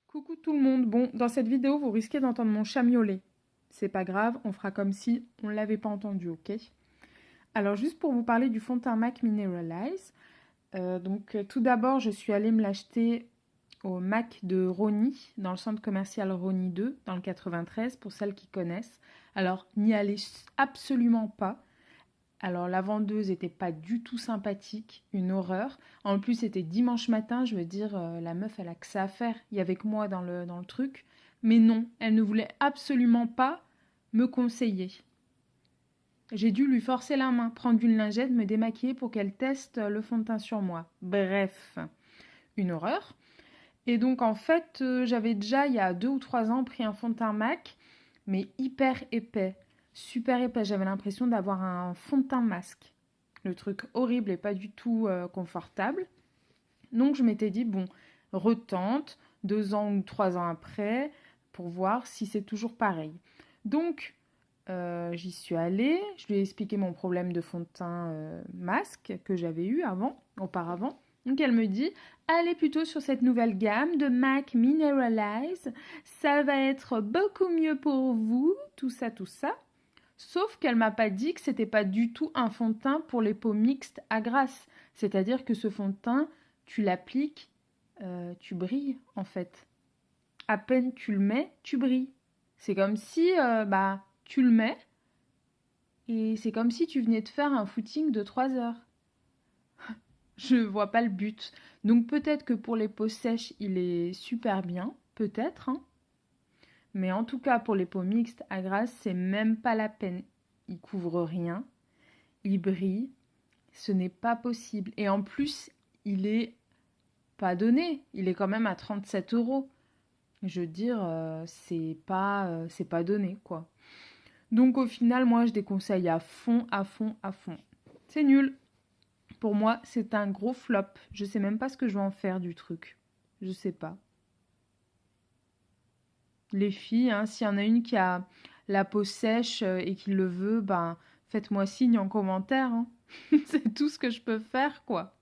Coucou tout le monde. Bon, dans cette vidéo, vous risquez d'entendre mon chat miauler. C'est pas grave, on fera comme si on l'avait pas entendu, ok? Alors, juste pour vous parler du fond de teint MAC Mineralize. Tout d'abord, je suis allée me l'acheter au MAC de Rosny, dans le centre commercial Rosny 2, dans le 93, pour celles qui connaissent. Alors, n'y allez absolument pas. Alors, la vendeuse était pas du tout sympathique, une horreur. En plus, c'était dimanche matin, je veux dire, la meuf, elle a que ça à faire. Il y avait que moi dans le truc. Mais non, elle ne voulait absolument pas me conseiller. J'ai dû lui forcer la main, prendre une lingette, me démaquiller pour qu'elle teste le fond de teint sur moi. Bref, une horreur. Et donc, en fait, j'avais déjà, il y a 2 ou 3 ans, pris un fond de teint MAC, mais hyper épais. Super épais. J'avais l'impression d'avoir un fond de teint masque. Le truc horrible et pas du tout confortable. Donc, je m'étais dit, bon, retente, 2 ans ou 3 ans après, pour voir si c'est toujours pareil. Donc, j'y suis allée. Je lui ai expliqué mon problème de fond de teint masque que j'avais eu auparavant. Donc elle me dit, allez plutôt sur cette nouvelle gamme de MAC Mineralize, ça va être beaucoup mieux pour vous, tout ça, tout ça. Sauf qu'elle m'a pas dit que c'était pas du tout un fond de teint pour les peaux mixtes à grasse. C'est-à-dire que ce fond de teint, tu l'appliques, tu brilles en fait. À peine tu le mets, tu brilles. C'est comme si, tu le mets et c'est comme si tu venais de faire un footing de 3 heures. Je vois pas le but. Donc peut-être que pour les peaux sèches, il est super bien, peut-être, hein. Mais en tout cas, pour les peaux mixtes à grasse, c'est même pas la peine. Il couvre rien, il brille, ce n'est pas possible. Et en plus, il est pas donné, il est quand même à 37 euros. Je veux dire, c'est pas donné, quoi. Donc au final, moi, je déconseille à fond, à fond, à fond. C'est nul. Pour moi, c'est un gros flop. Je sais même pas ce que je vais en faire du truc. Je sais pas. Les filles, hein, s'il y en a une qui a la peau sèche et qui le veut, ben faites-moi signe en commentaire, hein. C'est tout ce que je peux faire, quoi.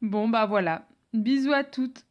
Bon, bah voilà. Bisous à toutes.